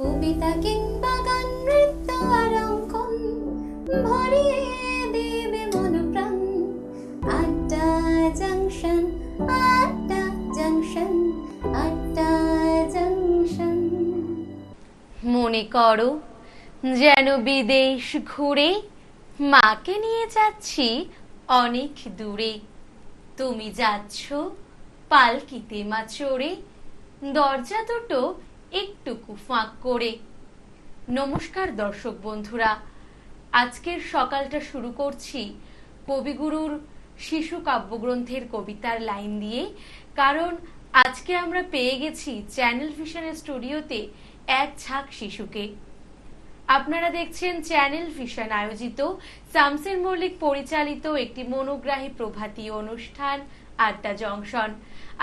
কবিতা কিংবা গান, নৃত্য আর অঙ্কন ভরিয়ে দেবে মন প্রাণ। আড্ডা জাংশন, আড্ডা জাংশন, আড্ডা জাংশন। মনে করো যেন বিদেশ ঘুরে মাকে নিয়ে যাচ্ছি অনেক দূরে। তুমি যাচ্ছ পালকিতে মা চড়ে, দরজা দুটো একটুকু ফাঁক করে। নমস্কার দর্শক বন্ধুরা, আজকের সকালটা শুরু করছি কবিগুরুর শিশু কাব্যগ্রন্থের কবিতার লাইন দিয়ে। কারণ আজকে আমরা পেয়ে গেছি চ্যানেল ভিশনের স্টুডিওতে এক ঝাঁক শিশুকে। আপনারা দেখছেন চ্যানেল ভিশন আয়োজিত শামসের মল্লিক পরিচালিত একটি মনোগ্রাহী প্রভাতী অনুষ্ঠান আড্ডা জংশন।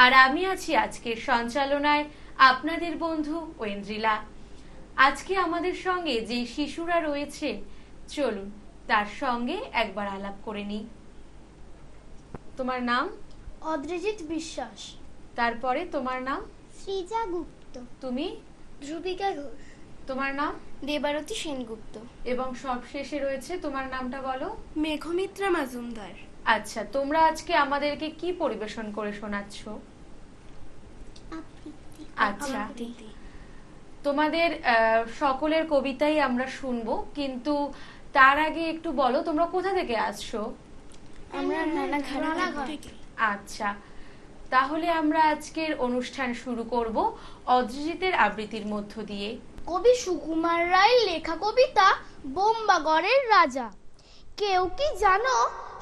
আর আমি আছি আজকের সঞ্চালনায় আপনাদের বন্ধু ঐন্দ্রিলা। আজকে আমাদের সঙ্গে যে শিশুরা রয়েছে, চলুন তার সঙ্গে একবার আলাপ করে নিই। তোমার নাম? অদ্রিজিৎ বিশ্বাস। তারপরে তোমার নাম? সৃজা গুপ্ত। তুমি? ধ্রুবিকা ঘোষ। তোমার নাম? দেবারতী সেনগুপ্ত। এবং সবশেষে রয়েছে, তোমার নামটা বলো। মেঘমিত্রা মাজুমদার। আচ্ছা, তোমরা আজকে আমাদেরকে কি পরিবেশন করে শোনাচ্ছ? আচ্ছা, তোমাদের সকলের কবিতাই আমরা শুনবো, কিন্তু তার আগে একটু বলো তোমরা কোথা থেকে আসছো? আমরা রানাঘাট থেকে। আচ্ছা, তাহলে আমরা আজকের অনুষ্ঠান শুরু করব অদ্রিজিতের আবৃত্তির মধ্য দিয়ে। কবি সুকুমার রায়ের লেখা কবিতা বোম্বাগড়ের রাজা। কেউ কি জানো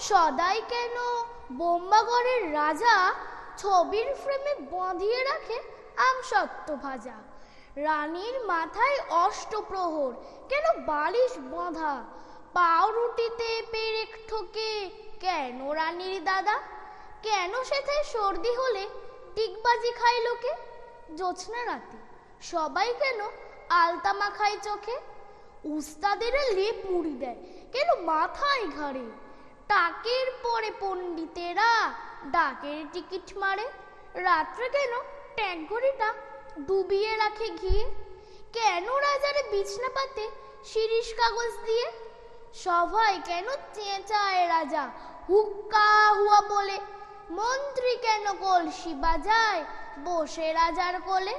সদাই কেন বোম্বাগড়ের রাজা ছবির ফ্রেমে বাঁধিয়ে রাখে আমসত্ত্ব ভাজা? রানীর মাথায় অষ্টপ্রহর কেন বালিশ বাঁধা? পাউরুটিতে পেরেক ঠোকে কেন রানীর দাদা? কেন সেথায় সর্দি হলে টিকবাজি খায় লোকে? জোছনা রাতে সবাই কেন আলতা মাখায় চোখে? উস্তাদেরা লেপ মুড়ি দেয় কেন মাথায় ঘাড়ে? টাকের পরে পণ্ডিতেরা ডাকের টিকিট মারে। রাত্রে কেন ট্যাঙ্ক ঘড়িটা ডুবিয়ে রাখে ঘিয়ে? কেন রাজারে বিছনা পাতে শিরিষ কাগজ দিয়ে? সভায় কেন চেঁচায় রাজা হুক্কা হুয়া বলে? মন্ত্রী কেন কলসি বাজায় বসে রাজার কোলে?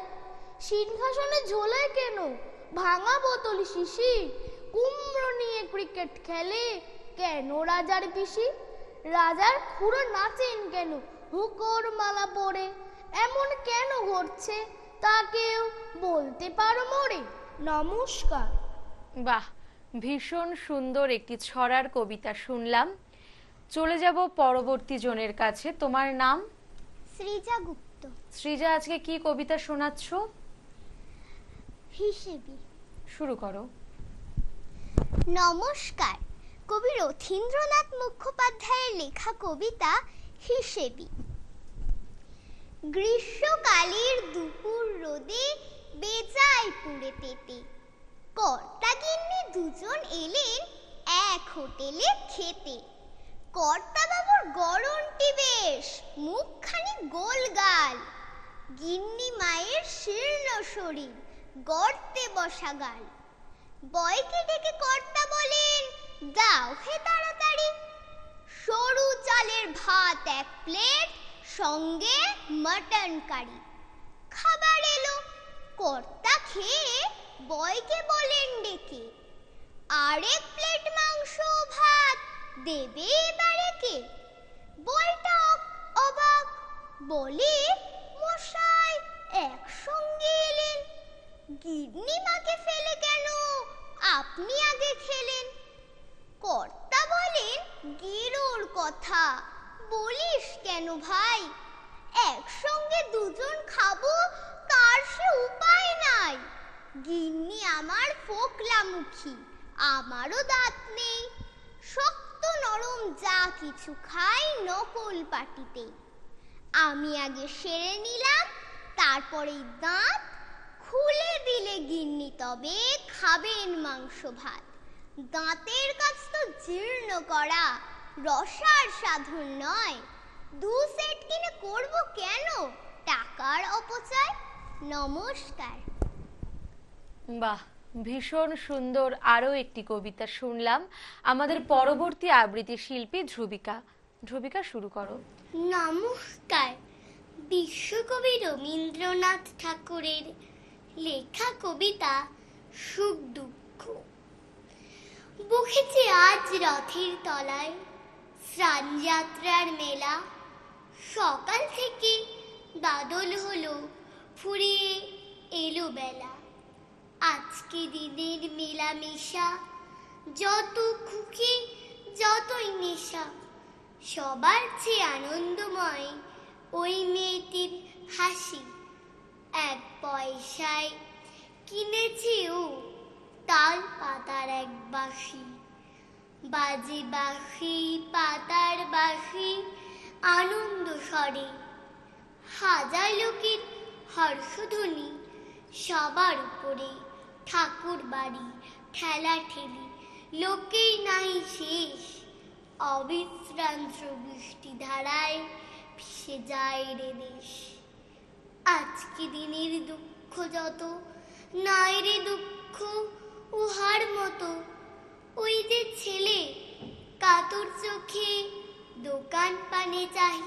সিংহাসনে ঝোলায় কেন ভাঙা বোতল শিশি? কুমড়ো নিয়ে ক্রিকেট খেলে কেন রাজার পিসি? রাজার খুড়ো নাচেন কেন হুকোর মালা পরে? এমন কেন ঘটছে তা কেউ বলতে পারো মোরে? নমস্কার। বাহ, ভীষণ সুন্দর একটি ছড়ার কবিতা শুনলাম। চলে যাব পরবর্তী জনের কাছে। তোমার নাম? সৃজা গুপ্ত। সৃজা, আজকে কি কবিতা শোনাচ্ছ? হিসেবি। শুরু করো। নমস্কার। কবি রথীন্দ্রনাথ মুখোপাধ্যায়ের লেখা কবিতা হিসেবি। গ্রীষ্মকালের দুপুর রোদে বেজায় পুড়ে তেতে কর্তা গিন্নি দুজন এলেন এক হোটেলে খেতে। কর্তা বাবুর গড়নটি বেশ, মুখখানি গোলগাল, গিন্নি মায়ের শীর্ণ শরীর, গর্তে বসা গাল। বয়কে ডেকে কর্তা বলেন, দাও হে তাড়াতাড়ি সরু চালের ভাত এক প্লেট, সঙ্গে মটন কারি। খাবার এলো, কর্তা খেয়ে বয়কে বলেন ডেকে, আরেক প্লেট মাংস ভাত দেবে এবারে কে? বয়টা অবাক, বলে, মশাই একসঙ্গে এলেন, গিন্নি মাকে ফেলে কেন আপনি আগে খেলেন? কর্তা বলেন, গেরোর কথা বলিস কেন ভাই? একসঙ্গে দুজন খাবো তার সে উপায় নাই। গিন্নি আমার ফোকলা মুখী, আমারও দাঁত নেই, শক্ত নরম যা কিছু খাই নকল পাটিতে। আমি আগে সেরে নিলাম, তারপরেই দাঁত খুলে দিলে গিন্নি তবে খাবেন মাংস ভাত। দাঁতের কাজ তো জীর্ণ করা, রসার সাধন নয়। দু সেট কিনে করব কেন টাকার অপচয়? নমস্কার। বাহ, ভীষণ সুন্দর আরো একটি কবিতা শুনলাম। আমাদের পরবর্তী আবৃত্তি শিল্পী ধ্রুবিকা। ধ্রুবিকা, শুরু করো। নমস্কার। বিশ্বকবি রবীন্দ্রনাথ ঠাকুরের লেখা কবিতা সুখ দুঃখ। বসেছে আজ রথের তলায় স্নানযাত্রার মেলা। সকাল থেকে বাদল হলো ফুরিয়ে এলো বেলা। আজকে দিনের মেলামেশা, যত খুকি যতই নেশা, সবার চেয়ে আনন্দময় ওই মেয়েটির হাসি। 1 পয়সায় কিনেছে ও তাল পাতার এক বাঁশি। বাজে বাঁশি পাতার বাঁশি আনন্দ স্বরে। হাজার লোকের হর্ষধ্বনি, সবার উপরে ঠাকুর বাড়ি ঠেলা ঠেলি, লোকেই নাই শেষ। অবিশ্রান্ত বৃষ্টি ধারায় ভেসে যায় রে দেশ। আজকে দিনের দুঃখ যত, নাই রে দুঃখ উহার মতো। ওই যে ছেলে কাতর চোখে দোকান পানে চাহি,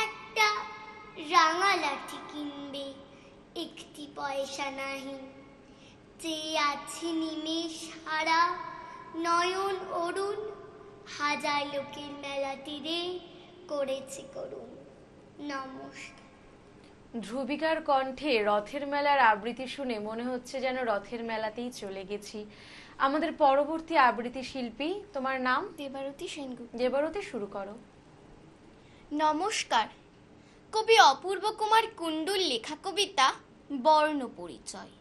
একটা রাঙা লাঠি কিনবে, 1টি পয়সা নাহি। চেয়ে আছে নিমেষ হারা নয়ন অরুণ, হাজার লোকের মেলা তীরে করেছে করুণ। নমস্কার। ধ্রুবিকার কণ্ঠে রথের মেলার আবৃত্তি শুনে মনে হচ্ছে যেন রথের মেলাতেই চলে গেছি। আমাদের পরবর্তী আবৃত্তি শিল্পী, তোমার নাম? দেবারতী সেনগুপ্ত। দেবারতী, শুরু করো। নমস্কার। কবি অপূর্ব কুমার কুণ্ডুর লেখা কবিতা বর্ণ পরিচয়।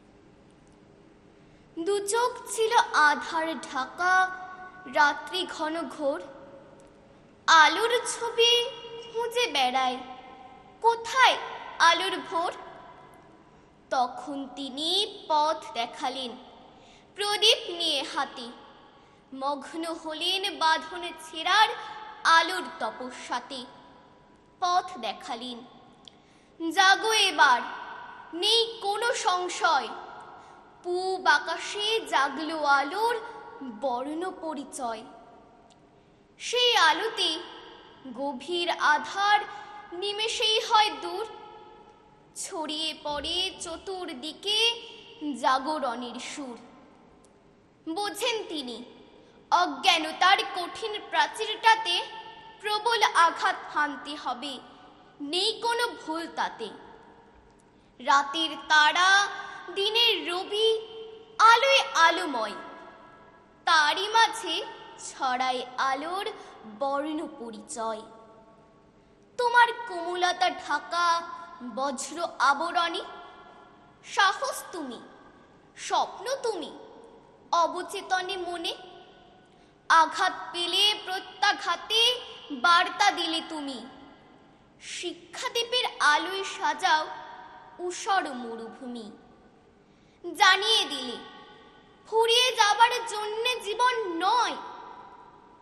দু চোখ ছিল আধার ঢাকা, রাত্রি ঘন ঘোর। আলোর ছবি খুঁজে বেড়ায়, কোথায় আলোর ভোর। তখন তিনি পথ দেখালেন প্রদীপ নিয়ে হাতে, মগ্ন হলেন বাঁধনে ছেঁড়ার আলোর তপস্যাতে। পথ দেখালেন, জাগো এবার, নেই কোনো সংশয়। পূব আকাশে জাগলো আলোর বর্ণ পরিচয়। সেই আলোতে গভীর আধার নিমেষেই হয় দূর। ছড়িয়ে পড়ে চতুর্দিকে জাগরণের সুর। বোঝেন তিনি অজ্ঞানতার কঠিন প্রাচীরটাতে প্রবল আঘাত হানতে হবে, নেই কোনো ভুল তাতে। রাতের তারা দিনের রবি আলোয় আলোময়, তারই মাঝে ছড়ায় আলোর বর্ণ পরিচয়। তোমার কোমলতা ঢাকা বজ্র আবরণে, সাহস তুমি, স্বপ্ন তুমি, অবচেতনে মনে। আঘাত পেলে প্রত্যাঘাতে বার্তা দিলে তুমি, শিক্ষাদীপের আলোয় সাজাও ঊষর মরুভূমি। জানিয়ে দিলে ফুরিয়ে যাবার জন্যে জীবন নয়,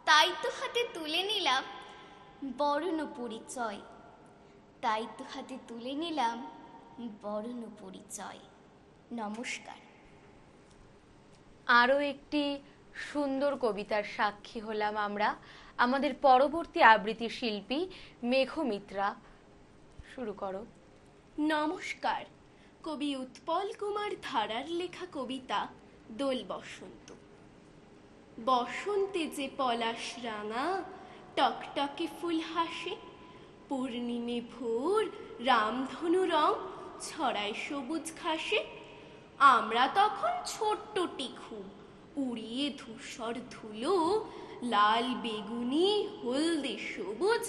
তাই তো হাতে তুলে নিলাম বর্ণ পরিচয়। তাই তো হাতে তুলে নিলাম বর্ণ পরিচয়। নমস্কার। আরো একটি সুন্দর কবিতার সাক্ষী হলাম আমরা। আমাদের পরবর্তী আবৃত্তি শিল্পী মেঘমিত্রা, শুরু করো। নমস্কার। কবি উৎপল কুমার ধারার লেখা কবিতা দোল বসন্ত। বসন্তে যে পলাশ রাঙা টকটকে ফুল হাসে, পূর্ণিমে ভোর রামধনু রং ছড়ায় সবুজ ঘাসে। আমরা তখন ছোট্ট টিখু, উড়িয়ে ধূসর ধুলো, লাল বেগুনি হলদে সবুজ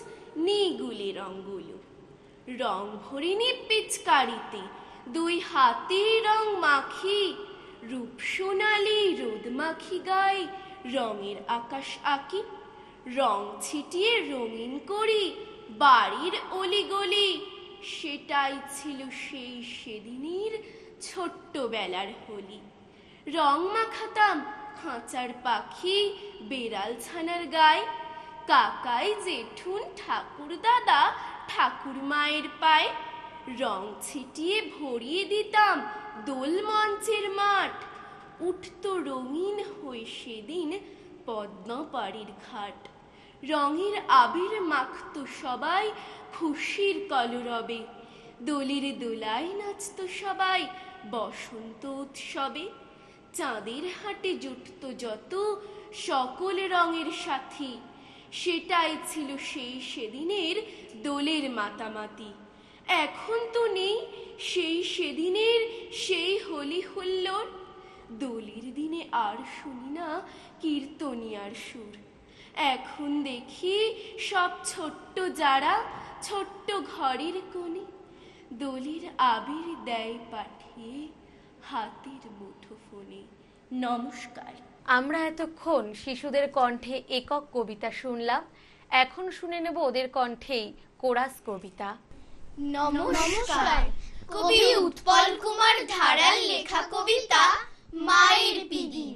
নিগুলে রঙগুলো। রং ভরিনি পিচকারিতে, 2 হাতে রং মাখি, রূপ সোনালি রোদ মাখি গায়ে রঙের আকাশ আঁকি। রং ছিটিয়ে রঙিন করি বাড়ির অলিগলি, সেটাই ছিল সেই সেদিনের ছোট্টবেলার হোলি। রং মাখাতাম খাঁচার পাখি বেড়াল ছানার গায়ে, কাকাই জেঠুন ঠাকুর দাদা ঠাকুর মায়ের পায়ে। রং ছিটিয়ে ভরিয়ে দিতাম দোল মঞ্চের মাঠ, উঠত রঙিন হয়ে সেদিন পদ্মপাড়ির ঘাট। রঙের আবির মাখত সবাই খুশির কলরবে, দোলের দোলায় নাচত সবাই বসন্ত উৎসবে। চাঁদের হাটে জুটত যত সকল রঙের সাথী, সেটাই ছিল সেই সেদিনের দোলের মাতামাতি। এখন তো নেই সেই সেদিনের সেই হোলি হুল্লোড়, দোলের দিনে আর শুনি না কীর্তনিয়ার সুর। এখন দেখি সব ছোট্ট যারা ছোট্ট ঘরের কোণে, দোলের আবির দেয় পাঠিয়ে হাতের মুঠোফোনে। নমস্কার। আমরা এতক্ষণ শিশুদের কণ্ঠে একক কবিতা শুনলাম, এখন শুনে নেব ওদের কণ্ঠেই কোরাস কবিতা। নমস্কার। কবি উৎপল কুমার ধারার লেখা কবিতা মায়ের পিদি।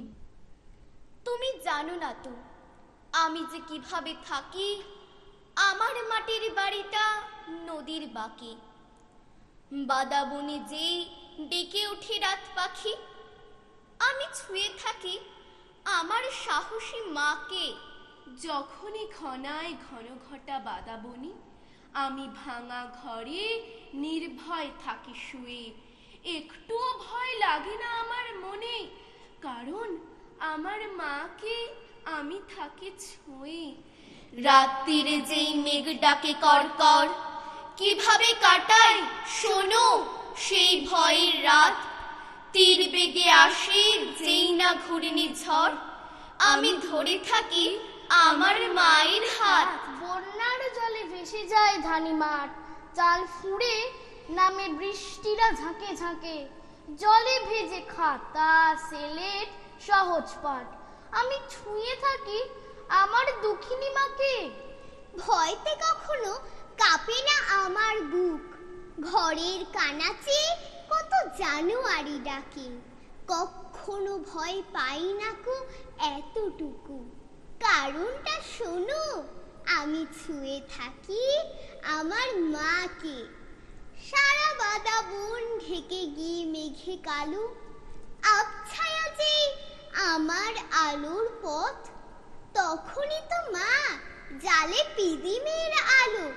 তুমি জানো না তো আমি যে কিভাবে থাকি, আমার মাটির বাড়িটা নদীর বাঁকে। বাদাবনে যে ডেকে ওঠে রাত পাখি, আমি ছুঁয়ে থাকি আমার সাহসী মাকে। যখনই ঘনায় ঘন ঘটা বাদাবনি, আমি ভাঙা ঘরে নির্ভয় থাকি শুয়ে। একটুও ভয় লাগে না আমার মনে, কারণ আমার মাকে আমি থাকি ছুঁয়ে। রাত্রিরে যেই মেঘ ডাকে কর, কিভাবে কাটাই শোনো সেই ভয়ের রাত। তীর বেগে আসে যেই না ঘূর্ণি ঝড়, আমি ধরে থাকি আমার মায়ের হাত। বন্যার জলে ভেসে যায় ধানি মাঠ, চাল ফুঁড়ে নামে বৃষ্টিরা ঝাঁকে ঝাঁকে। জলে ভেজে খাতা সেলেট সহজ পাঠ, আমি ছুঁয়ে থাকি আমার দুঃখিনী মাকে। ভয়তে কখনো কাঁপে না আমার বুক, ঘরের কানাচে কত জানুয়ারি ডাকে। কখনো ভয় পাই না কো এতটুকু, কারণটা শোনো আমি ছুঁয়ে থাকি আমার মাকে। সারা বাদা বন ঢেকে গিয়ে মেঘে কালো, আবছায়া যে আমার আলোর পথ, তখনই তো মা জালে পিদিমের আলো।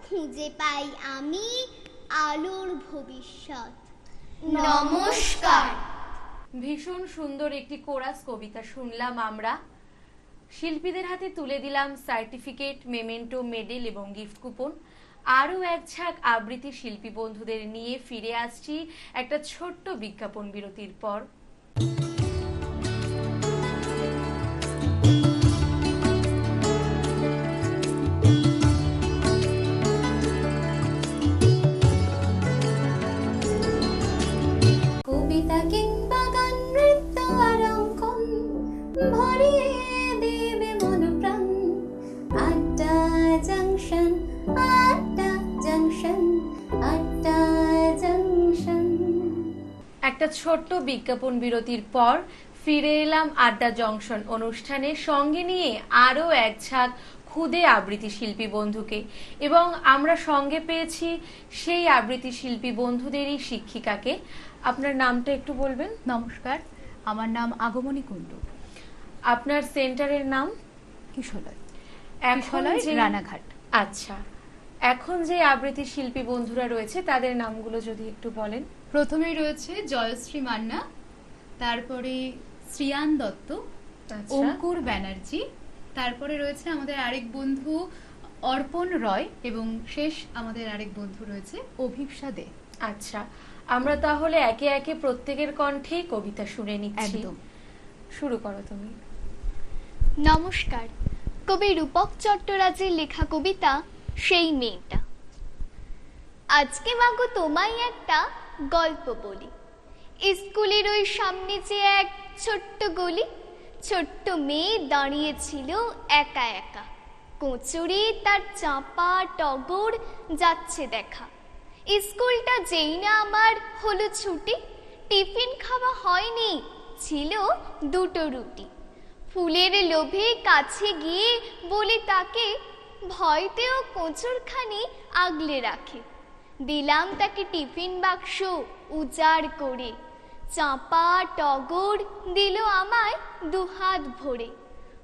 খুঁজে পাই আমি আলোর ভবিষ্যৎ। নমস্কার। ভীষণ সুন্দর একটি কোরাস কবিতা শুনলাম আমরা। শিল্পীদের হাতে তুলে দিলাম সার্টিফিকেট, মেমেন্টো, মেডেল এবং গিফট কুপন। আরও এক ঝাঁক আবৃত্তি শিল্পী বন্ধুদের নিয়ে ফিরে আসছি একটা ছোট্ট বিজ্ঞাপন বিরতির পর। কবিতা কিংবা গান, নৃত্য আর অঙ্কন ভরিয়ে দেবে মন প্রাণ। আড্ডা জাংশন, আড্ডা জাংশন, আড্ডা জাংশন। একটা ছোট্ট বিজ্ঞাপন বিরতির পর ফিরে এলাম আড্ডা জংশন অনুষ্ঠানে, সঙ্গে নিয়ে আরও এক ঝাঁক খুদে আবৃত্তি শিল্পী বন্ধুকে, এবং আমরা সঙ্গে পেয়েছি সেই আবৃত্তি শিল্পী বন্ধুদেরই শিক্ষিকাকে। আপনার নামটা একটু বলবেন? নমস্কার, আমার নাম আগমনী কুণ্ডু। আপনার সেন্টারের নাম? কিশোলয়, এখন যে রানাঘাট। আচ্ছা, এখন যে আবৃত্তি শিল্পী বন্ধুরা রয়েছে তাদের নামগুলো যদি একটু বলেন। প্রথমেই রয়েছে জয়শ্রী মান্না, তারপরে শ্রিয়ান দত্ত, আচ্ছা। অঙ্কুর ব্যানার্জি, তারপরে রয়েছে আমাদের আরেক বন্ধু অর্পণ রয়, এবং শেষ আমাদের আরেক বন্ধু রয়েছে অভিপ্সা দে। আচ্ছা, আমরা তাহলে একে একে প্রত্যেকের কণ্ঠেই কবিতা শুনে নিচ্ছি। একদম। শুরু করো তুমি। নমস্কার। কবি রূপক চট্টরাজের লেখা কবিতা সেই মেয়েটা। আজকে মাগো তোমায় একটা গল্প বলি। স্কুলের ওই সামনে যে এক ছোট্ট গলি, ছোট্ট মেয়ে দাঁড়িয়েছিল একা একা। কোঁচড়ে তার চাঁপা টগর যাচ্ছে দেখা। স্কুলটা যেই না আমার হলো ছুটি, টিফিন খাওয়া হয়নি, ছিল দুটো রুটি। ফুলের লোভে কাছে গিয়ে বলি তাকে, ভয়তেও কোঁচড়খানি আগলে রাখে। দিলাম তাকে টিফিন বাক্স, উজাড় করে। চাঁপা টগর দিল আমায় দুহাত ভরে।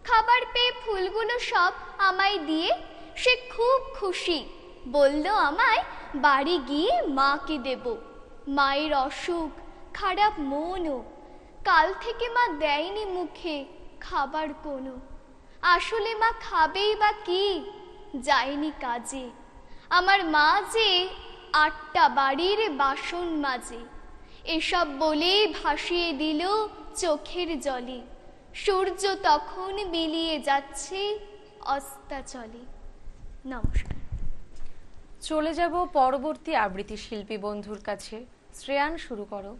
খাবার পেয়ে ফুলগুলো সব আমায় দিয়ে সে খুব খুশি, বলল আমায় বাড়ি গিয়ে মাকে দেব। মায়ের অসুখ, খারাপ মনও, কাল থেকে মা দেয়নি মুখে খাবার কোনো। আসলে মা খাবেই বা কি, যায়নি কাজে। আমার মা যে 8টা বাড়ির বাসন মাজে। এসব বলে ভাসিয়ে দিল চোখের জলে। সূর্য তখন বিলিয়ে যাচ্ছে অস্তাচলে। নমস্কার। চলে যাব পরবর্তী আবৃত্তি শিল্পী বন্ধুর কাছে। শ্রেয়ান, শুরু করো।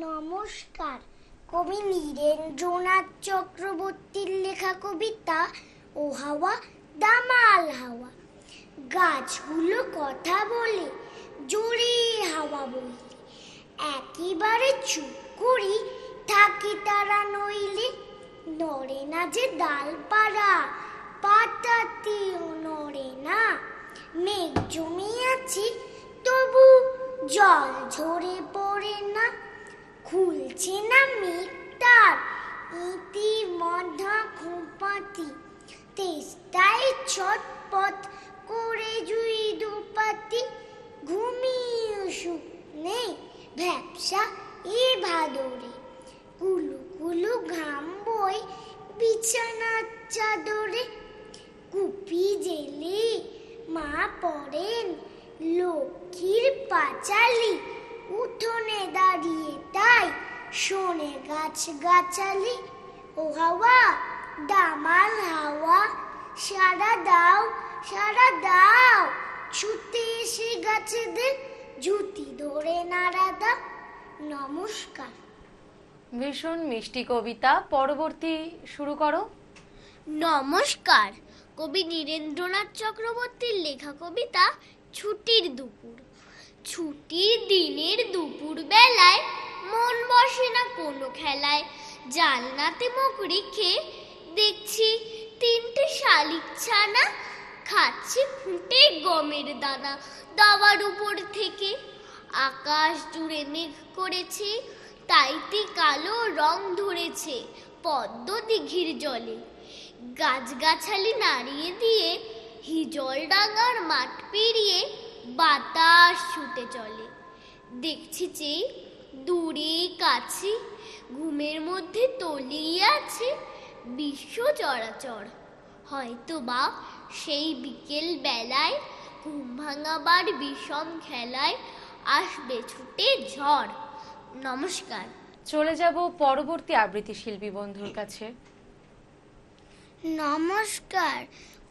নমস্কার। কবি নীরেন্দ্রনাথ চক্রবর্তীর লেখা কবিতা ও হাওয়া দামাল হাওয়া। গাছগুলো কথা বলে, জোরে হাওয়া বইলে, একেবারে চুপ করি থাকি তারা নইলে। নড়ে না যে ডালপালা, পাতাতেও নড়ে না। মেঘ জমিয়াছে তবু জল ঝরে পড়ে না। খুলছে না মেঘটার ইতির মধ্যা খোঁপাতি। তেষ্টায় ছটপট করে জুই দুপাতি। ঘুমিয়ে সুখ নেই ভ্যাপসা এ ভাদরে। কুলু কুলু ঘাম বই বিছানার চাদরে। কুপি জেলে মা পড়েন লক্ষ্মীর পাঁচালি। উঠোনে দাঁড়িয়ে তাই শোনে গাছ গাছালি। ও হাওয়া দামাল হাওয়া, সারা দাও সারা দাও। ছুটে এসে গাছেদের জুতি ধরে নাড়া দাও। নমস্কার। ভীষণ মিষ্টি কবিতা। পরবর্তী শুরু করো। নমস্কার। কবি নীরেন্দ্রনাথ চক্রবর্তীর লেখা কবিতা ছুটির দুপুর। ছুটির দিনের দুপুর বেলায় মন বসে না কোনো খেলায়। জানলাতে মুখ রেখে দেখছি 3টে শালিক ছানা খাচ্ছে ফুটে গমের দানা। দাওয়ার উপর থেকে আকাশ জুড়ে মেঘ করেছে, তাইতে কালো রং ধরেছে পদ্ম দিঘির জলে। গাছগাছালি নাড়িয়ে দিয়ে হিজল ডাঙার মাঠ পেরিয়ে বাতাস ছুটে চলে। দেখছি যে দূরে কাছে ঘুমের মধ্যে তলিয়ে আছে বিশ্ব চরাচর। হয়তো বা সেই বিকেল বেলায় ঘুম ভাঙাবার বিষম খেলায় আসবে ছুটে ঝড়। নমস্কার। চলে যাব পরবর্তী আবৃত্তি শিল্পী বন্ধুর কাছে। নমস্কার।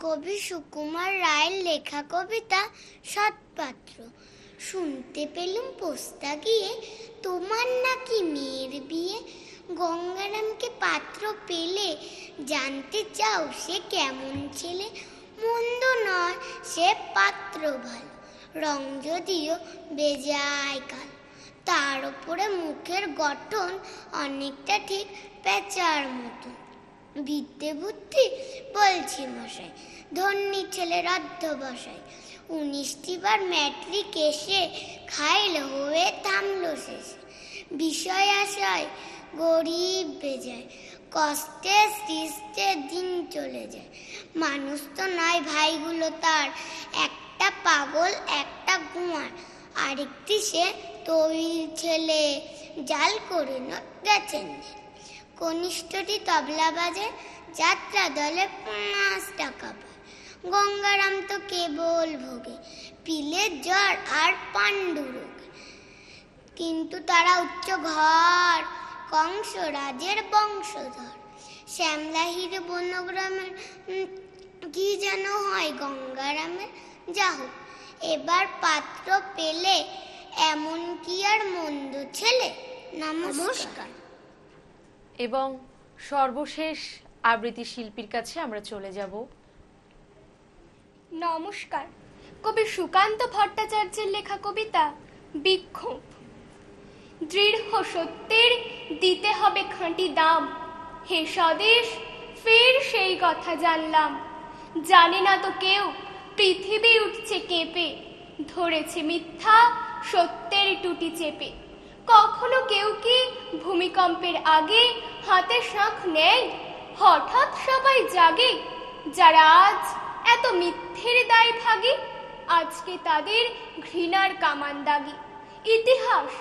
কবি সুকুমার রায়ের লেখা কবিতা সৎপাত্র। শুনতে পেলুম পোস্তা গিয়ে তোমার নাকি মেয়ের বিয়ে। গঙ্গারামকে পাত্র পেলে জানতে চাও সে কেমন ছেলে। মন্দ নয় সে পাত্র ভালো, রং যদিও বেজায় কালো। তার উপরে মুখের গঠন অনেকটা ঠিক পেঁচার মতন। বিদ্যে বুদ্ধি বলছি মশাই, ধন্যী ছেলের অধ্যবসায়। 19টি বার ম্যাট্রিক এসে খাইল হয়ে থামলো শেষে। বিষয় আশায় গরিব বেজায়, কষ্টে সৃষ্টে দিন চলে যায়। মানুষ তো নয় ভাইগুলো তার, একটা পাগল একটা গুয়ার। আরেকটি সে তৈল ছেলে, জাল করে গেছেন। কনিষ্ঠটি তবলা বাজে, যাত্রা দলে 5 টাকা পায়। গঙ্গারাম তো কেবল ভোগে পিলের জ্বর আর পাণ্ডু রোগে। কিন্তু তারা উচ্চ ঘর, কংসরাজের বংশধর। শ্যামলাহির বনগ্রামের কি যেন হয় গঙ্গারামের। যা হোক এবার পাত্র পেলে, এমন কি আর মন্দ ছেলে। নমস্কার। এবং সর্বশেষ আবৃত্তি শিল্পীর কাছে আমরা চলে যাব। নমস্কার। কবি সুকান্ত ভট্টাচার্যের লেখা কবিতা বিক্ষোভ। দৃঢ় সত্যের দিতে হবে খাঁটি দাম। হে স্বদেশ ফের সেই কথা জানলাম। জানে না তো কেউ পৃথিবী উঠছে কেঁপে। ধরেছে মিথ্যা সত্যের টুটি চেপে। কখনো কেউ কি ভূমিকম্পের আগে হাতে শাঁখ নেয়? হঠাৎ সবাই জাগে, যারা আজ এত মিথ্যের দায় ভাগে, আজকে তাদের ঘৃণার কামান দাগি। ইতিহাস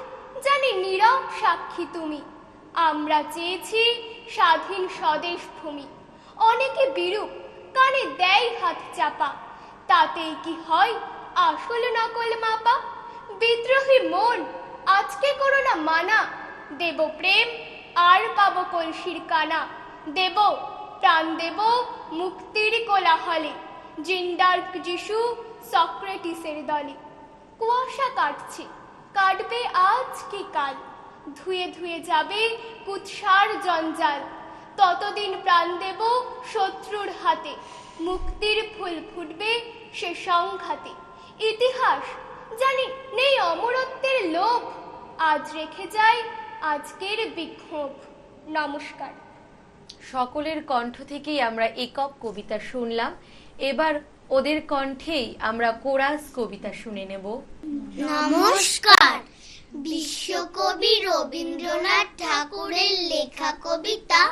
জানি নীরব সাক্ষী তুমি, আমরা চেয়েছি স্বাধীন স্বদেশ ভূমি। অনেকে বিরূপ কানে দেয় হাত চাপা, তাতেই কি হয় আসল নকল মাপা? বিদ্রোহী মন আজকে করো না মানা, দেব প্রেম আর পাবো কলসির কানা। দেব প্রাণ দেব মুক্তির কোলাহলে, জিন্ডার্ক যিশু সক্রেটিসের দলে। কুয়াশা কাটছে, কাটবে আজ কি কাল, ধুয়ে ধুয়ে যাবে কুৎসার জঞ্জাল। ততদিন প্রাণ দেব শত্রুর হাতে, মুক্তির ফুল ফুটবে সে সংঘাতে। ইতিহাস জানি নেই অমরত্বের লোভ, আজ রেখে যায় আজকের বিক্ষোভ। নমস্কার। সকলের কণ্ঠ থেকেই আমরা একক কবিতা শুনলাম, এবার ওদের কণ্ঠেই আমরা কোরাস কবিতা শুনে নেব। নমস্কার। বিশ্বকবি রবীন্দ্রনাথ ঠাকুরের লেখা কবিতা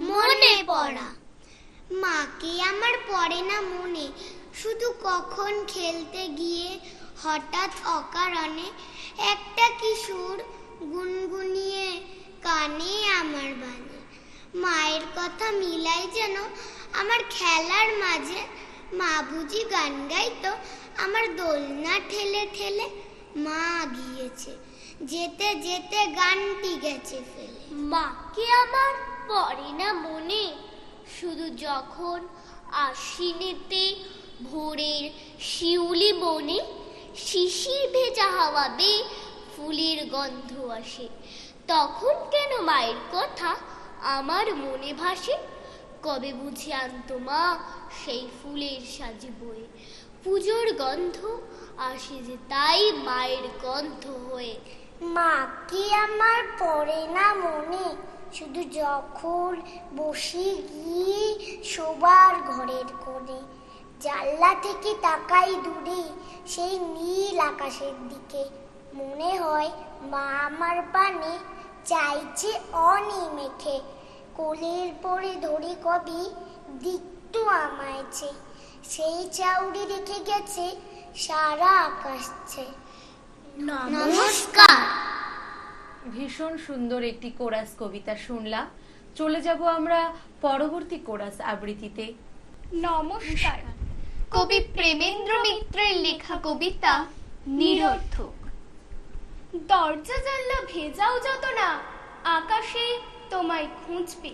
মনে পড়া। মাকে আমার পড়ে না মনে, শুধু কখন খেলতে গিয়ে হঠাৎ অকারণে একটা কিশোর গুনগুনিয়ে কানে আমার বাজে। মায়ের কথা মিলাই যেন আমার খেলার মাঝে, মা বুঝি গান গাইতো আমার দোলনা ঠেলে ঠেলে। মা গিয়েছে, যেতে যেতে গানটি গেছে ফেলে। মাকে আমার পড়ে না মনে, শুধু যখন আশ্বিনেতে ভোরের শিউলি বনে শিশির ভেজা হাওয়া বেয়ে ফুলের গন্ধ আসে, তখন কেন মায়ের কথা আমার মনে ভাসে। কবে বুঝি আনতো মা সেই ফুলের সাজে বয়ে, পুজোর গন্ধ আসে যে তাই মায়ের গন্ধ হয়ে। মাকে আমার পড়ে না মনে, শুধু যখন বসে গিয়ে শোবার ঘরের কোণে, জানলা থেকে তাকাই দূরে সেই নীল আকাশের দিকে। মনে হয় মা আমার পানে চাইছে অনিমেখে, কোলের পরে ধরে কবি দিকটু আমায়ছে, সেই চাউরি রেখে গেছে সারা আকাশছে। নমস্কার। ভীষণ সুন্দর একটি কোরাস কবিতা শুনলাম, চলে যাব আমরা পরবর্তী কোরাস আবৃত্তিতে। নমস্কার। কবি প্রেমেন্দ্র মিত্রের লেখা কবিতা নিরর্থক। দরজা জানলা ভেজাও যত না, আকাশে তোমায় খুঁজবে।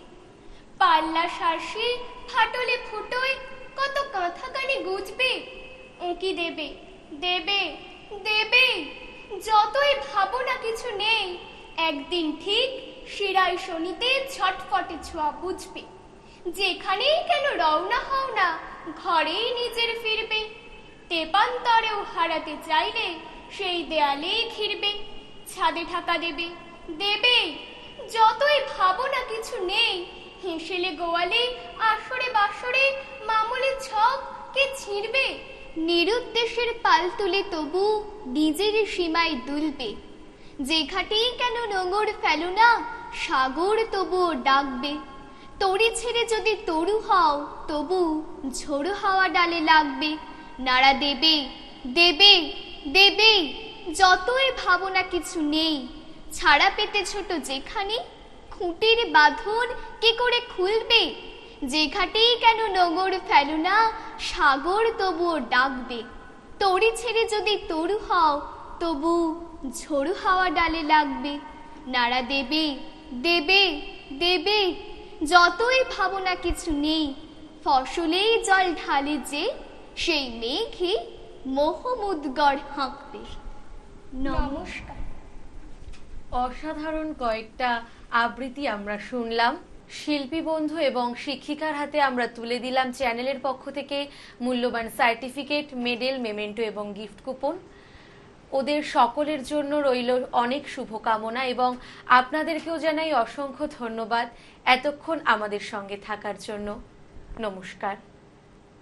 পাল্লা শার্শে ফাটলে ফুটোয় কত কাঁথা কানে গুজবে। উঁকি দেবে দেবে দেবে, যতই ভাবো না কিছু নেই, একদিন ঠিক শিরায় শনিতে ছটফটে ছোঁয়া বুঝবে। যেখানেই কেন রওনা হও না, ঘরেই নিজের ফিরবে। তেপান্তরেও হারাতে চাইলে সেই দেয়ালেই ঘিরবে। ছাদে ঢাকা দেবে দেবে, যতই ভাবো না কিছু নেই, হেসেলে গোয়ালে আসরে বাসরে মামুলি ছক কে ছিঁড়বে। নিরুদ্দেশের পাল তুলে তবু নিজের সীমায় দুলবে। যে ঘাটেই কেন নোঙর ফেলো না, সাগর তবুও ডাকবে। তরি ছেড়ে যদি তরু হও, তবু ঝোড়ো হাওয়া ডালে লাগবে। নাড়া দেবে দেবে দেবে, যতই ভাবনা কিছু নেই, ছাড়া পেতে ছোট যেখানে, খুঁটির বাঁধন কি করে খুলবে। যে ঘাটেই কেন নোঙর ফেলো না, সাগর তবুও ডাকবে। তরি ছেড়ে যদি তরু হও, তবু ঝোড়ো হাওয়া ডালে লাগবে। নাড়া দেবে দেবে দেবে, যতই ভাবনা কিছু নেই, ফসলেই জল ঢালে যে, সেই মেঘে মোহমুদগড় হাঁকবে। নমস্কার। অসাধারণ কয়েকটা আবৃত্তি আমরা শুনলাম। শিল্পী বন্ধু এবং শিক্ষিকার হাতে আমরা তুলে দিলাম চ্যানেলের পক্ষ থেকে মূল্যবান সার্টিফিকেট, মেডেল, মেমেন্টো এবং গিফট কুপন। ওদের সকলের জন্য রইল অনেক শুভকামনা এবং আপনাদেরকেও জানাই অসংখ্য ধন্যবাদ এতক্ষণ আমাদের সঙ্গে থাকার জন্য। নমস্কার।